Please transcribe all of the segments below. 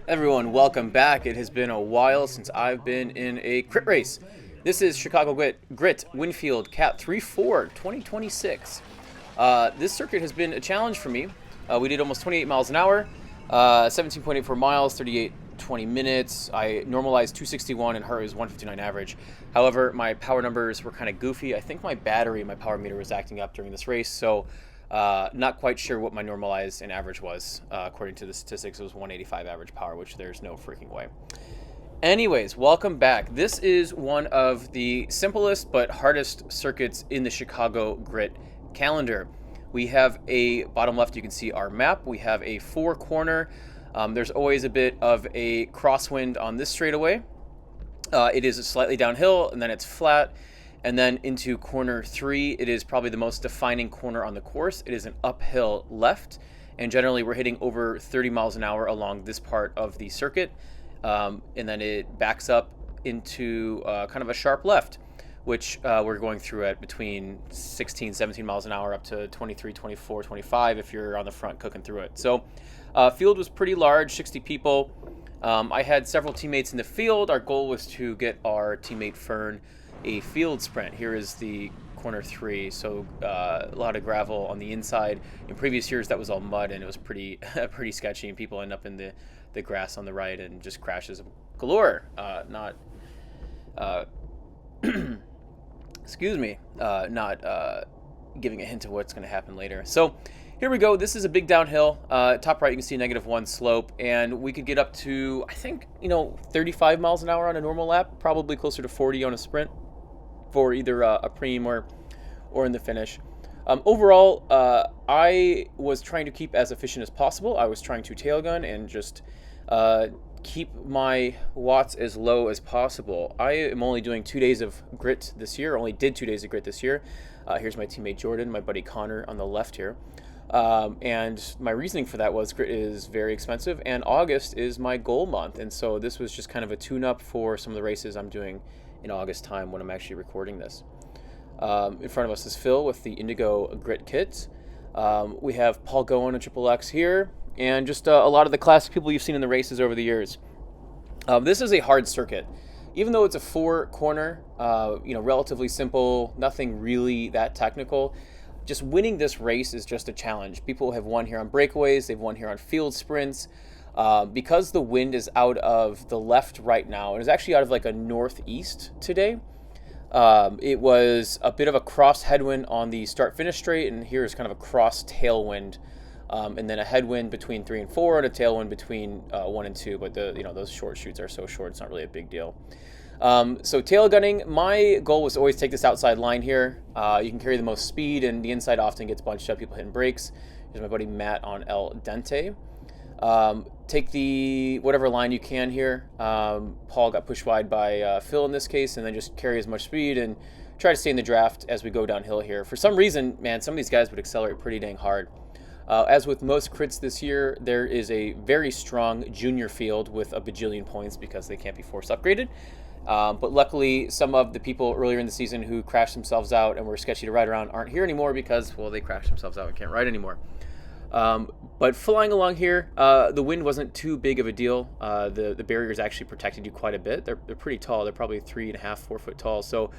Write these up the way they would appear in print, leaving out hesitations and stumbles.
Everyone, welcome back. It has been a while since I've been in a crit race. This is Chicago Grit Winfield Cat 3-4 2026. This circuit has been a challenge for me. We did almost 28 miles an hour, 17.84 miles, 38:20 minutes. I normalized 261 and heart rate was 159 average. However, my power numbers were kind of goofy. I think my power meter was acting up during this race, so not quite sure what my normalized and average was. According to the statistics, it was 185 average power, which there's no freaking way. Anyways, welcome back. This is one of the simplest but hardest circuits in the Chicago Grit calendar. We have a bottom left, you can see our map. We have a 4-corner. There's always a bit of a crosswind on this straightaway. It is slightly downhill, and then it's flat. And then into corner 3, it is probably the most defining corner on the course. It is an uphill left, and generally we're hitting over 30 miles an hour along this part of the circuit. And then it backs up into kind of a sharp left, which we're going through at between 16, 17 miles an hour up to 23, 24, 25 if you're on the front cooking through it. So field was pretty large, 60 people. I had several teammates in the field. Our goal was to get our teammate Fern a field sprint. Here is the corner 3, so a lot of gravel on the inside. In previous years that was all mud and it was pretty sketchy, and people end up in the grass on the right and just crashes galore. Not excuse me, not giving a hint of what's going to happen later. So here we go. This is a big downhill. Top right, you can see -1 slope, and we could get up to, I think, 35 miles an hour on a normal lap, probably closer to 40 on a sprint for either a preem or in the finish. Overall, I was trying to keep as efficient as possible. I was trying to tail gun and just keep my watts as low as possible. I am only doing 2 days of grit this year. Only did 2 days of grit this year. Here's my teammate Jordan, my buddy Connor on the left here. And my reasoning for that was grit is very expensive, and August is my goal month. And so this was just kind of a tune-up for some of the races I'm doing in August time when I'm actually recording this. In front of us is Phil with the Indigo Grit kit. We have Paul Goen and Triple X here, and just a lot of the classic people you've seen in the races over the years. This is a hard circuit. Even though it's a 4-corner, relatively simple, nothing really that technical, just winning this race is just a challenge. People have won here on breakaways, they've won here on field sprints. Because the wind is out of the left right now, and it's actually out of like a northeast today, it was a bit of a cross headwind on the start-finish straight, and here's kind of a cross tailwind, and then a headwind between 3 and 4, and a tailwind between 1 and 2. But those short shoots are so short, it's not really a big deal. So tail gunning, my goal was to always take this outside line here. You can carry the most speed, and the inside often gets bunched up, people hitting brakes. Here's my buddy Matt on El Dente. Take the whatever line you can here. Paul got pushed wide by Phil in this case, and then just carry as much speed and try to stay in the draft as we go downhill here. For some reason, man, some of these guys would accelerate pretty dang hard. As with most crits this year, there is a very strong junior field with a bajillion points because they can't be force upgraded. But luckily, some of the people earlier in the season who crashed themselves out and were sketchy to ride around aren't here anymore because, well, they crashed themselves out and can't ride anymore. But flying along here, the wind wasn't too big of a deal. The barriers actually protected you quite a bit. They're pretty tall. They're probably 3.5, 4 foot tall. So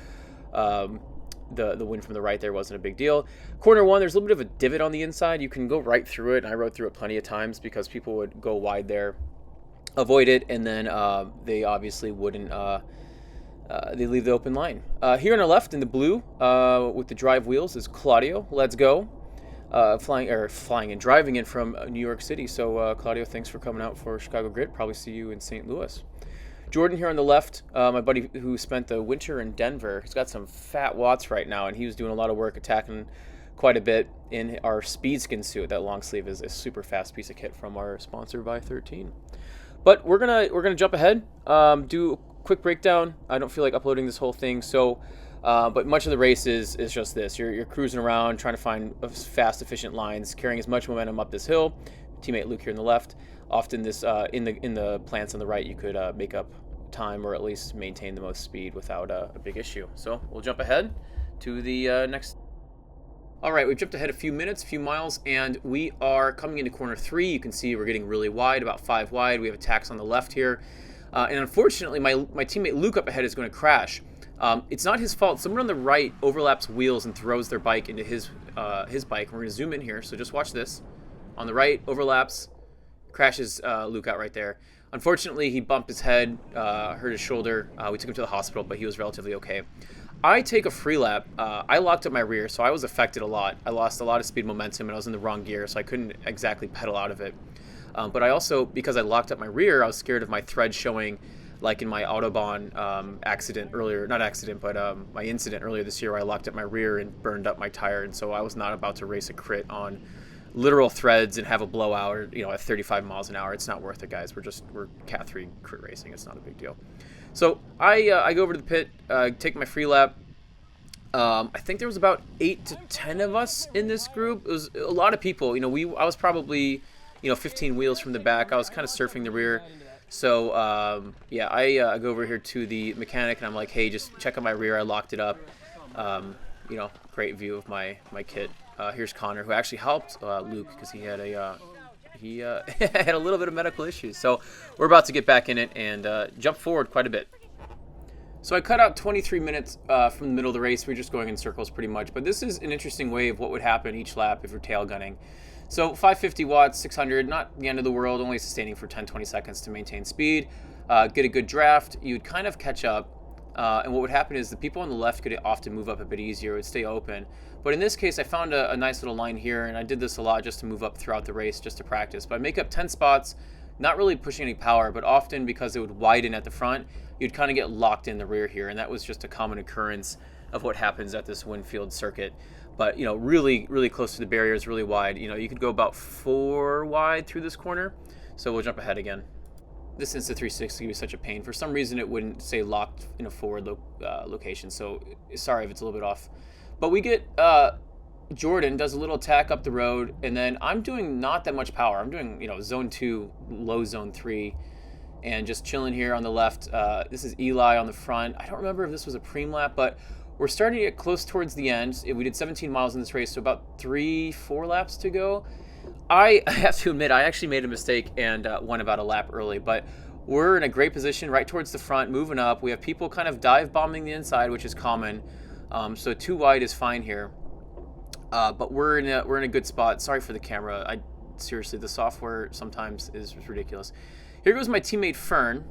the wind from the right there wasn't a big deal. Corner 1, there's a little bit of a divot on the inside. You can go right through it, and I rode through it plenty of times because people would go wide there, avoid it, and then they obviously wouldn't. They leave the open line. Here on the left in the blue with the drive wheels is Claudio. Let's go. Flying and driving in from New York City. So Claudio, thanks for coming out for Chicago Grit. Probably see you in St. Louis. Jordan here on the left, my buddy who spent the winter in Denver. He's got some fat watts right now, and he was doing a lot of work attacking quite a bit in our speedskin suit. That long sleeve is a super fast piece of kit from our sponsor by 13. But we're gonna jump ahead, do a quick breakdown. I don't feel like uploading this whole thing, so but much of the race is just this. You're cruising around, trying to find fast, efficient lines, carrying as much momentum up this hill. Teammate Luke here on the left. Often this in the plants on the right, you could make up time or at least maintain the most speed without a big issue. So we'll jump ahead to the next. All right, we've jumped ahead a few minutes, a few miles, and we are coming into corner 3. You can see we're getting really wide, about 5 wide. We have attacks on the left here. And unfortunately, my teammate Luke up ahead is going to crash. It's not his fault. Someone on the right overlaps wheels and throws their bike into his bike. We're going to zoom in here, so just watch this. On the right, overlaps, crashes Luke out right there. Unfortunately, he bumped his head, hurt his shoulder. We took him to the hospital, but he was relatively okay. I take a free lap. I locked up my rear, so I was affected a lot. I lost a lot of speed momentum, and I was in the wrong gear, so I couldn't exactly pedal out of it. But I also, because I locked up my rear, I was scared of my thread showing, like in my Autobahn accident earlier, not accident, but my incident earlier this year where I locked up my rear and burned up my tire, and so I was not about to race a crit on literal threads and have a blowout, or, at 35 miles an hour. It's not worth it, guys. We're Cat 3 crit racing. It's not a big deal. So I go over to the pit, take my free lap. I think there was about 8 to 10 of us in this group. It was a lot of people. I was probably 15 wheels from the back. I was kind of surfing the rear. So I go over here to the mechanic and I'm like, hey, just check out my rear. I locked it up. Great view of my kit. Here's Connor, who actually helped Luke because he had had a little bit of medical issues. So we're about to get back in it and jump forward quite a bit. So I cut out 23 minutes from the middle of the race. We're just going in circles pretty much. But this is an interesting way of what would happen each lap if you're tail gunning. So 550 watts, 600, not the end of the world, only sustaining for 10-20 seconds to maintain speed. Get a good draft. You'd kind of catch up. And what would happen is the people on the left could often move up a bit easier. It would stay open. But in this case, I found a nice little line here, and I did this a lot just to move up throughout the race, just to practice. But I make up 10 spots, not really pushing any power, but often because it would widen at the front, you'd kind of get locked in the rear here. And that was just a common occurrence of what happens at this Winfield circuit. But, really, really close to the barriers, really wide. You could go about 4 wide through this corner. So we'll jump ahead again. This Insta360 can be such a pain. For some reason, it wouldn't say locked in a forward location. So sorry if it's a little bit off. But we get Jordan does a little attack up the road, and then I'm doing not that much power. I'm doing zone 2, low zone 3, and just chilling here on the left. This is Eli on the front. I don't remember if this was a preem lap, but we're starting to get close towards the end. We did 17 miles in this race, so about 3-4 laps to go. I have to admit, I actually made a mistake and won about a lap early, but we're in a great position right towards the front, moving up. We have people kind of dive bombing the inside, which is common. So 2 wide is fine here. But we're in a good spot. Sorry for the camera. Seriously, the software sometimes is ridiculous. Here goes my teammate Fern,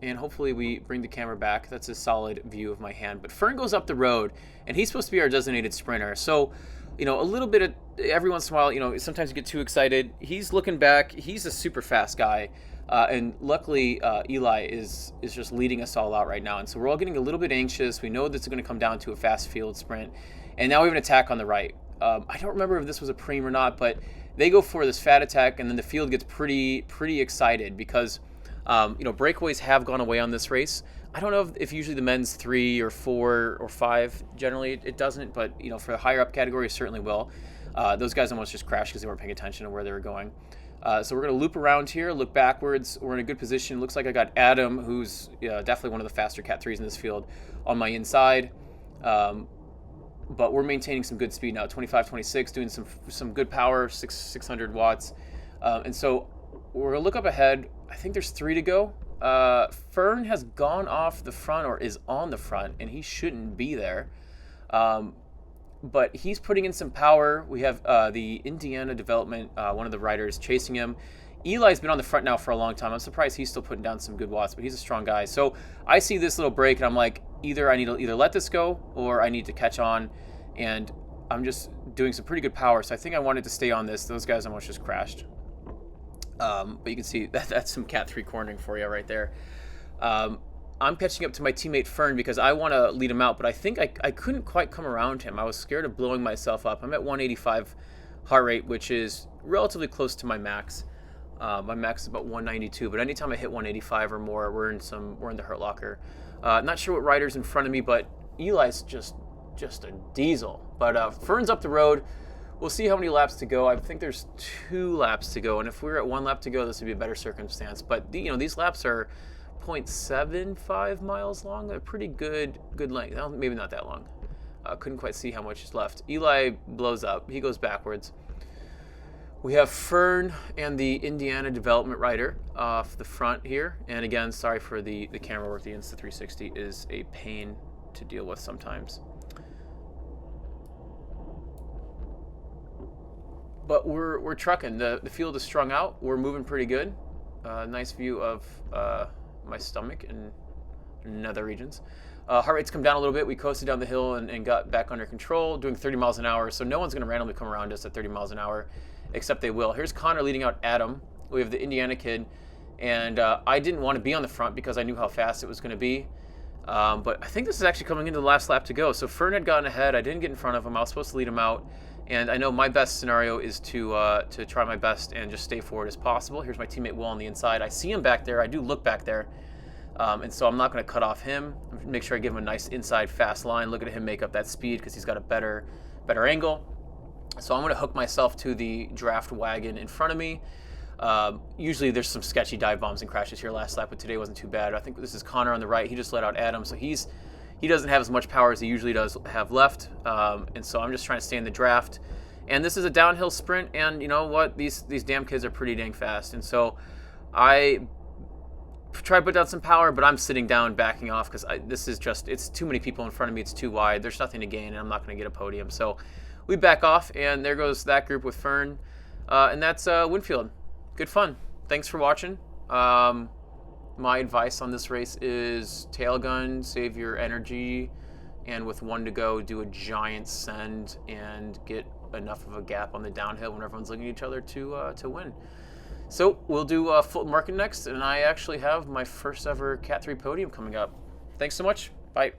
and hopefully we bring the camera back. That's a solid view of my hand. But Fern goes up the road, and he's supposed to be our designated sprinter. So, a little bit of every once in a while, sometimes you get too excited. He's looking back. He's a super fast guy. And luckily, Eli is just leading us all out right now. And so we're all getting a little bit anxious. We know this is going to come down to a fast field sprint. And now we have an attack on the right. I don't remember if this was a preem or not, but they go for this fat attack, and then the field gets pretty excited because, breakaways have gone away on this race. I don't know if usually the men's 3 or 4 or 5, generally it doesn't, but, for the higher up category, it certainly will. Those guys almost just crashed because they weren't paying attention to where they were going. So we're going to loop around here, look backwards. We're in a good position. Looks like I got Adam, who's definitely one of the faster Cat 3s in this field, on my inside. But we're maintaining some good speed now, 25, 26, doing some good power, 600 watts. And so we're going to look up ahead. I think there's 3 to go. Fern has gone off the front or is on the front, and he shouldn't be there. But he's putting in some power. We have the Indiana development, one of the riders, chasing him. Eli's been on the front now for a long time. I'm surprised he's still putting down some good watts, but he's a strong guy. So I see this little break, and I'm like, I need to let this go, or I need to catch on. And I'm just doing some pretty good power, so I think I wanted to stay on this. Those guys almost just crashed. But you can see that's some Cat 3 cornering for you right there. I'm catching up to my teammate Fern because I want to lead him out, but I think I couldn't quite come around him. I was scared of blowing myself up. I'm at 185 heart rate, which is relatively close to my max. My max is about 192, but anytime I hit 185 or more, we're in the hurt locker. Not sure what rider's in front of me, but Eli's just a diesel. But Fern's up the road. We'll see how many laps to go. I think there's 2 laps to go, and if we were at 1 lap to go, this would be a better circumstance. But these laps are 0.75 miles long. A pretty good length. Maybe not that long. Couldn't quite see how much is left. Eli blows up. He goes backwards. We have Fern and the Indiana development rider off the front here. And again, sorry for the camera work. The Insta360 is a pain to deal with sometimes. But we're trucking. The field is strung out. We're moving pretty good. Nice view of my stomach and nether regions. Heart rate's come down a little bit. We coasted down the hill and got back under control, doing 30 miles an hour. So no one's going to randomly come around us at 30 miles an hour, except they will. Here's Connor leading out Adam. We have the Indiana kid. And I didn't want to be on the front because I knew how fast it was going to be. But I think this is actually coming into the last lap to go. So Fern had gotten ahead. I didn't get in front of him. I was supposed to lead him out. And I know my best scenario is to try my best and just stay forward as possible. Here's my teammate Will on the inside. I see him back there. I do look back there. And so I'm not going to cut off him. Make sure I give him a nice inside fast line. Look at him make up that speed because he's got a better angle. So I'm going to hook myself to the draft wagon in front of me. Usually there's some sketchy dive bombs and crashes here last lap, but today wasn't too bad. I think this is Connor on the right. He just let out Adam, so he doesn't have as much power as he usually does have left. And so I'm just trying to stay in the draft. And this is a downhill sprint, and you know what? These damn kids are pretty dang fast. And so I try to put down some power, but I'm sitting down, backing off, because it's too many people in front of me. It's too wide. There's nothing to gain, and I'm not going to get a podium. So we back off, and there goes that group with Fern. And that's Winfield. Good fun. Thanks for watching. My advice on this race is tail gun, save your energy, and with 1 to go, do a giant send and get enough of a gap on the downhill when everyone's looking at each other to win. So we'll do Fulton Market next, and I actually have my first ever Cat 3 podium coming up. Thanks so much. Bye.